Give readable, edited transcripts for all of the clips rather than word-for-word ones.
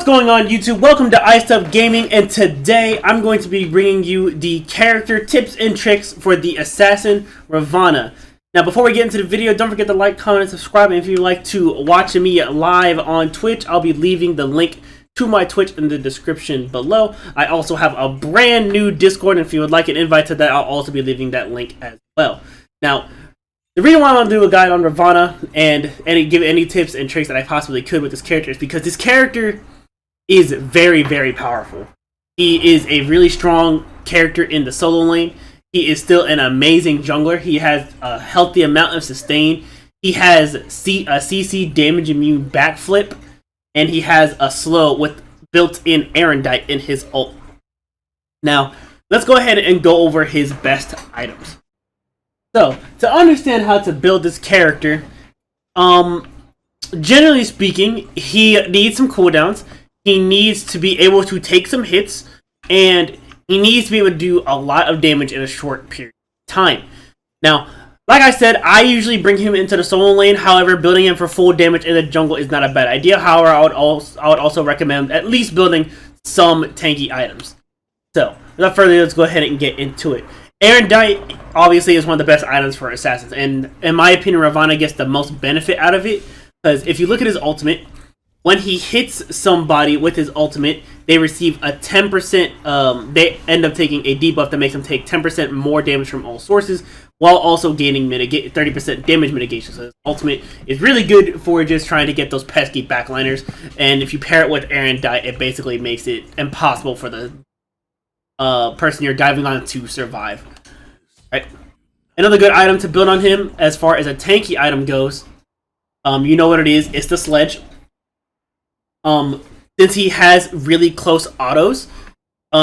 What's going on, YouTube? Welcome to iStuff Gaming, and today I'm going to be bringing you the character tips and tricks for the assassin Ravana. Now, before we get into the video, don't forget to like, comment, and subscribe. And if you'd like to watch me live on Twitch, I'll be leaving the link to my Twitch in the description below. I also have a brand new Discord, and if you would like an invite to that, I'll also be leaving that link as well. Now, the reason why I want to do a guide on Ravana and give any tips and tricks that I possibly could with this character is because this character is very, very powerful. He is a really strong character in the solo lane. He is still an amazing jungler. He has a healthy amount of sustain. He has a CC damage immune backflip, and he has a slow with built-in Erendite in his ult. Now, let's go ahead and go over his best items. So, to understand how to build this character, generally speaking, he needs some cooldowns. He needs to be able to take some hits, and he needs to be able to do a lot of damage in a short period of time. Now, like I said, I usually bring him into the solo lane. However, building him for full damage in the jungle is not a bad idea. However, I would also recommend at least building some tanky items. So, without further ado, let's go ahead and get into it. Erendite obviously is one of the best items for assassins, and in my opinion, Ravana gets the most benefit out of it, because if you look at his ultimate, when he hits somebody with his ultimate, they receive a 10%, they end up taking a debuff that makes them take 10% more damage from all sources, while also gaining 30% damage mitigation. So his ultimate is really good for just trying to get those pesky backliners, and if you pair it with Erendite, it basically makes it impossible for the person you're diving on to survive. Right. Another good item to build on him, as far as a tanky item goes, you know what it is, it's the sledge. Since he has really close autos,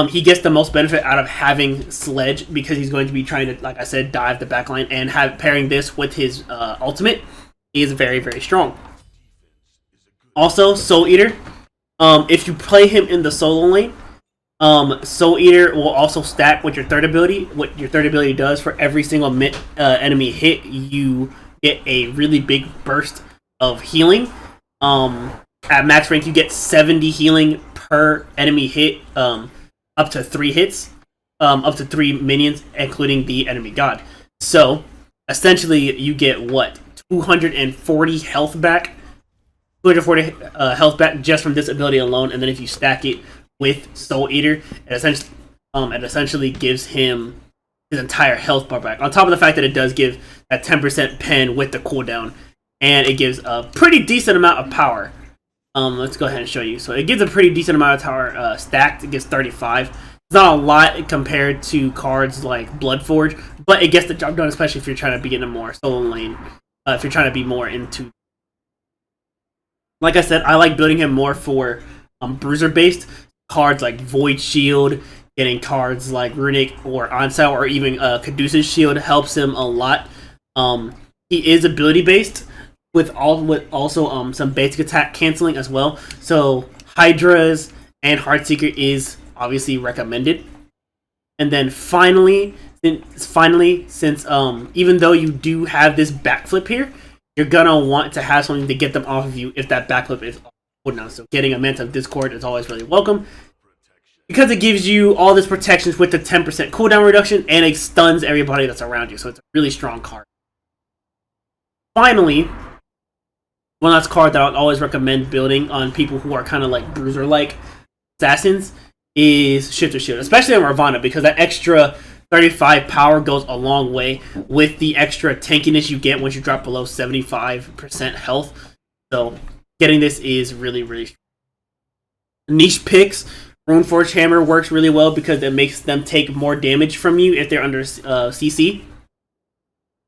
he gets the most benefit out of having sledge, because he's going to be trying to, like I said, dive the backline, and pairing this with his ultimate is very, very strong. Also, Soul Eater. If you play him in the solo lane, Soul Eater will also stack with your third ability. What your third ability does, for every single enemy hit, you get a really big burst of healing. At max rank, you get 70 healing per enemy hit, up to 3 hits, up to 3 minions, including the enemy god. So, essentially, you get, what, 240 health back? 240 health back just from this ability alone, and then if you stack it with Soul Eater, it essentially gives him his entire health bar back. On top of the fact that it does give that 10% pen with the cooldown, and it gives a pretty decent amount of power. Let's go ahead and show you. So it gives a pretty decent amount of power stacked. It gives 35. It's not a lot compared to cards like Bloodforge, but it gets the job done, especially if you're trying to be in a more solo lane. If you're trying to be more into... Like I said, I like building him more for bruiser-based cards like Void Shield. Getting cards like Runic or Onsal, or even Caduceus Shield helps him a lot. He is ability-based, with also some basic attack canceling as well. So Hydra's and Heartseeker is obviously recommended. And then finally, since even though you do have this backflip here, you're gonna want to have something to get them off of you if that backflip is cooldown. So getting a Manta of Discord is always really welcome, because it gives you all this protections with the 10% cooldown reduction, and it stuns everybody that's around you. So it's a really strong card. Finally, one last card that I would always recommend building on people who are kind of like bruiser-like assassins is Shifter Shield, especially on Ravana, because that extra 35 power goes a long way with the extra tankiness you get once you drop below 75% health. So getting this is really, really strong. Niche picks. Runeforge Hammer works really well because it makes them take more damage from you if they're under CC.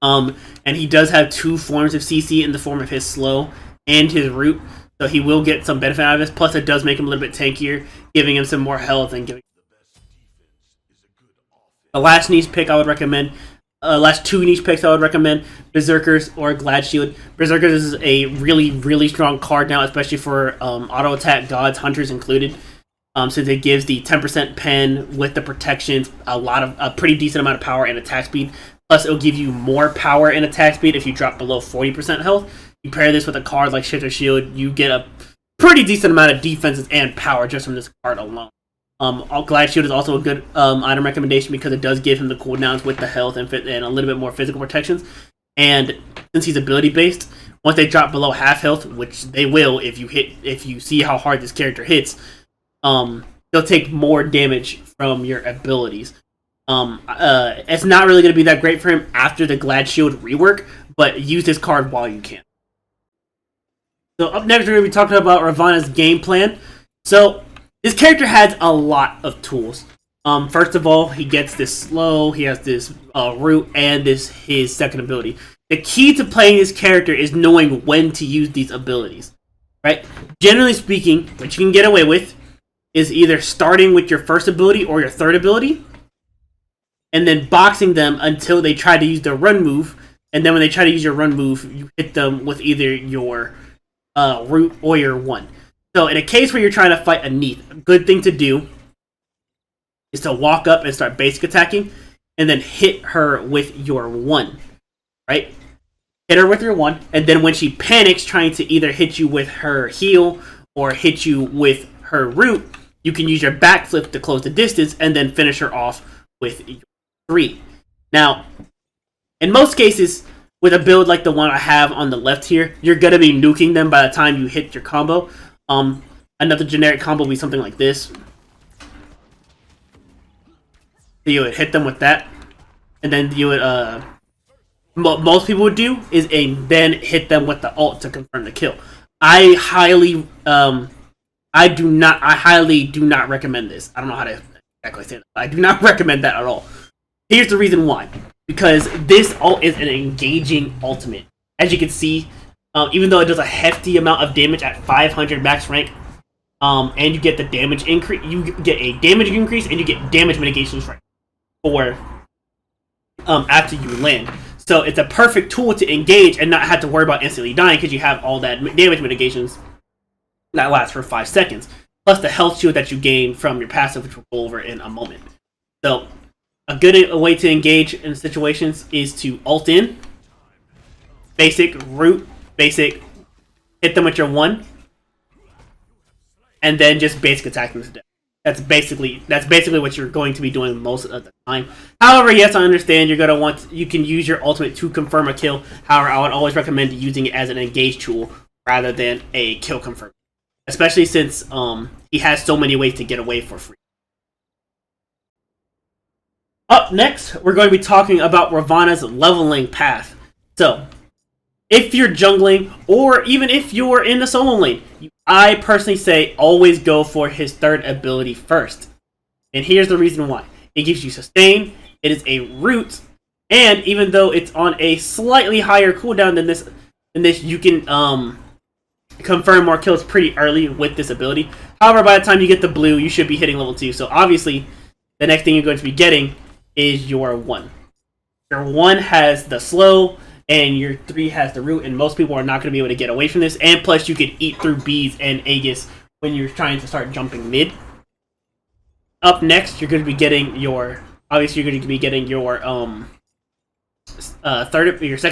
And he does have 2 forms of CC in the form of his slow and his root, so he will get some benefit out of this. Plus, it does make him a little bit tankier, giving him some more health and giving. The last niche pick I would recommend, last 2 niche picks I would recommend: Berserkers or Glad Shield. Berserkers is a really, really strong card now, especially for auto attack gods, hunters included. Since it gives the 10% pen with the protections, a pretty decent amount of power and attack speed. Plus, it'll give you more power and attack speed if you drop below 40% health. You pair this with a card like Shifter Shield, you get a pretty decent amount of defenses and power just from this card alone. Glide Shield is also a good item recommendation because it does give him the cooldowns with the health and a little bit more physical protections. And since he's ability based, once they drop below half health, which they will if you see how hard this character hits, they'll take more damage from your abilities. It's not really going to be that great for him after the Glad Shield rework, but use this card while you can. So up next, we're going to be talking about Ravana's game plan. So this character has a lot of tools. First of all, he gets this slow, he has this root, and his second ability. The key to playing this character is knowing when to use these abilities, right? Generally speaking, what you can get away with is either starting with your first ability or your third ability, and then boxing them until they try to use their run move, and then when they try to use your run move, you hit them with either your root or your one. So in a case where you're trying to fight a Neath, a good thing to do is to walk up and start basic attacking, and then hit her with your one, right? Hit her with your one, and then when she panics trying to either hit you with her heal or hit you with her root, you can use your backflip to close the distance and then finish her off with your 3. Now, in most cases, with a build like the one I have on the left here, you're going to be nuking them by the time you hit your combo. Another generic combo would be something like this. So you would hit them with that, and then you would, most people would do is then hit them with the ult to confirm the kill. I highly do not recommend this. I don't know how to exactly say that. I do not recommend that at all. Here's the reason why. Because this ult is an engaging ultimate. As you can see, even though it does a hefty amount of damage at 500 max rank, and you get the damage increase, you get a damage increase, and you get damage mitigations for after you land. So it's a perfect tool to engage and not have to worry about instantly dying because you have all that damage mitigations that last for 5 seconds, plus the health shield that you gain from your passive, which we'll go over in a moment. So a good way to engage in situations is to ult in, basic, root, basic, hit them with your one, and then just basic attack them to death. That's basically what you're going to be doing most of the time. However, yes, I understand you can use your ultimate to confirm a kill. However, I would always recommend using it as an engage tool rather than a kill confirm, especially since he has so many ways to get away for free. Up next, we're going to be talking about Ravana's leveling path. So, if you're jungling, or even if you're in the solo lane, I personally say always go for his third ability first. And here's the reason why. It gives you sustain, it is a root, and even though it's on a slightly higher cooldown than this, you can confirm more kills pretty early with this ability. However, by the time you get the blue, you should be hitting level 2. So obviously, the next thing you're going to be getting is your 1. Your 1 has the slow, and your 3 has the root, and most people are not going to be able to get away from this. And plus, you can eat through bees and Aegis when you're trying to start jumping mid. Up next, you're going to be getting your second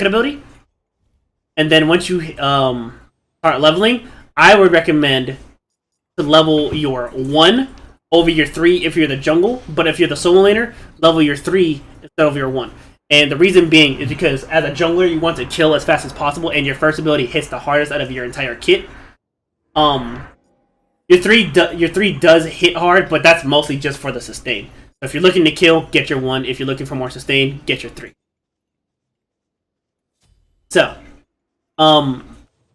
ability, and then once you start leveling, I would recommend to level your 1 over your 3 if you're the jungle, but if you're the solo laner, level your 3 instead of your 1. And the reason being is because as a jungler, you want to kill as fast as possible, and your first ability hits the hardest out of your entire kit. Your 3 does hit hard, but that's mostly just for the sustain. So if you're looking to kill, get your 1. If you're looking for more sustain, get your 3. So,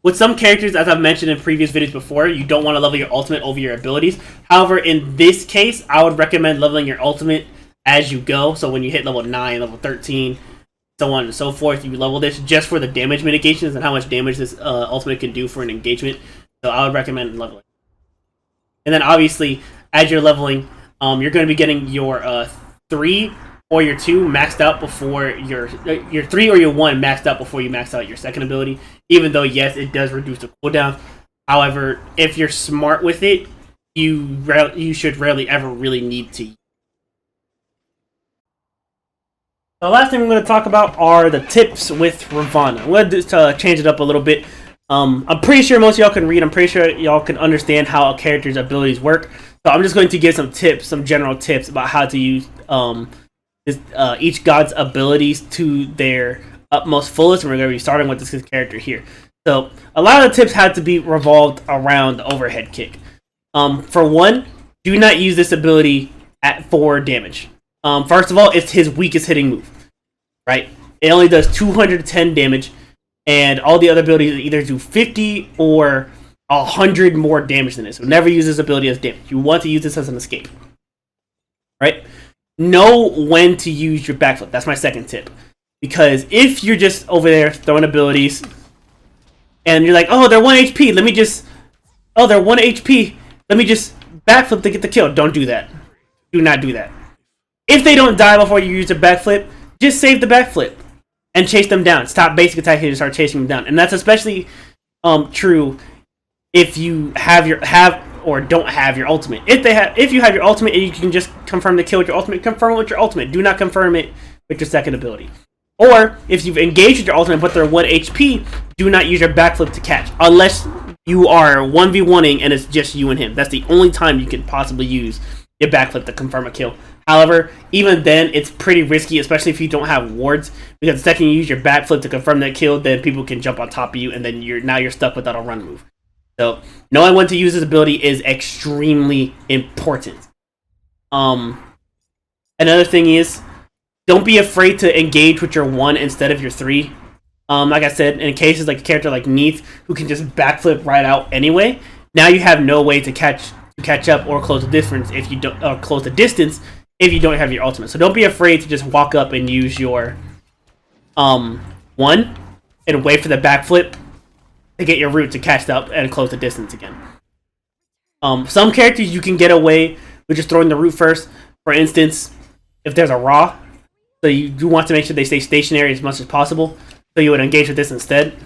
with some characters, as I've mentioned in previous videos before, you don't want to level your ultimate over your abilities. However, in this case, I would recommend leveling your ultimate as you go. So when you hit level 9, level 13, so on and so forth, you level this just for the damage mitigations and how much damage this ultimate can do for an engagement. So I would recommend leveling. And then obviously, as you're leveling, you're going to be getting your 3 or your 2 maxed out before your 3 or your 1 maxed out before you max out your second ability. Even though, yes, it does reduce the cooldown. However, if you're smart with it, you should rarely ever really need to. The last thing we're going to talk about are the tips with Ravana. I'm going to change it up a little bit. I'm pretty sure most of y'all can read. I'm pretty sure y'all can understand how a character's abilities work. So I'm just going to give some tips, some general tips about how to use each god's abilities to their utmost fullest. And we're going to be starting with this character here. So a lot of the tips had to be revolved around the overhead kick. For one, do not use this ability for damage. First of all, it's his weakest hitting move, right? It only does 210 damage. And all the other abilities either do 50 or 100 more damage than this. So never use this ability as damage. You want to use this as an escape. Right? Know when to use your backflip. That's my second tip. Because if you're just over there throwing abilities and you're like, oh, they're 1 HP. They're 1 HP. Let me just backflip to get the kill. Don't do that. Do not do that. If they don't die before you use a backflip, just save the backflip and chase them down. Stop basic attacking and start chasing them down. And that's especially true if you have or don't have your ultimate. If you have your ultimate and you can just confirm the kill with your ultimate, confirm it with your ultimate. Do not confirm it with your second ability. Or if you've engaged with your ultimate but they're 1 HP, do not use your backflip to catch. Unless you are 1v1ing and it's just you and him. That's the only time you can possibly use your backflip to confirm a kill. However, even then, it's pretty risky, especially if you don't have wards, because the second you use your backflip to confirm that kill, then people can jump on top of you, and then you're stuck without a run move. So, knowing when to use this ability is extremely important. Another thing is, don't be afraid to engage with your 1 instead of your 3. Like I said, in cases like a character like Neith, who can just backflip right out anyway, now you have no way to catch up or close the difference if you don't, or close the distance if you don't have your ultimate. So don't be afraid to just walk up and use your 1 and wait for the backflip to get your root to catch up and close the distance again. Some characters you can get away with just throwing the root first. For instance, if there's a Ra, so you do want to make sure they stay stationary as much as possible. So you would engage with this instead.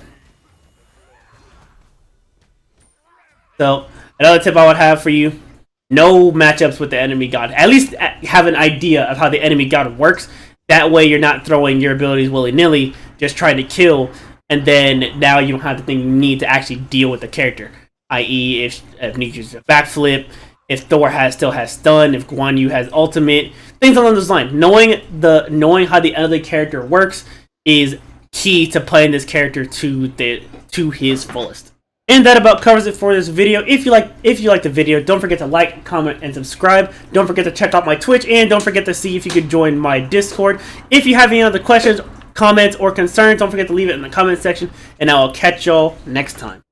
So another tip I would have for you: no matchups with the enemy god. At least have an idea of how the enemy god works. That way you're not throwing your abilities willy-nilly, just trying to kill, and then now you don't have the thing you need to actually deal with the character. I.e., if Nietzsche uses a backflip, if Thor still has stun, if Guan Yu has ultimate, things along those lines. Knowing how the other character works is key to playing this character to his fullest. And that about covers it for this video. If you like the video, don't forget to like, comment, and subscribe. Don't forget to check out my Twitch, and don't forget to see if you could join my Discord. If you have any other questions, comments, or concerns, don't forget to leave it in the comment section, and I will catch y'all next time.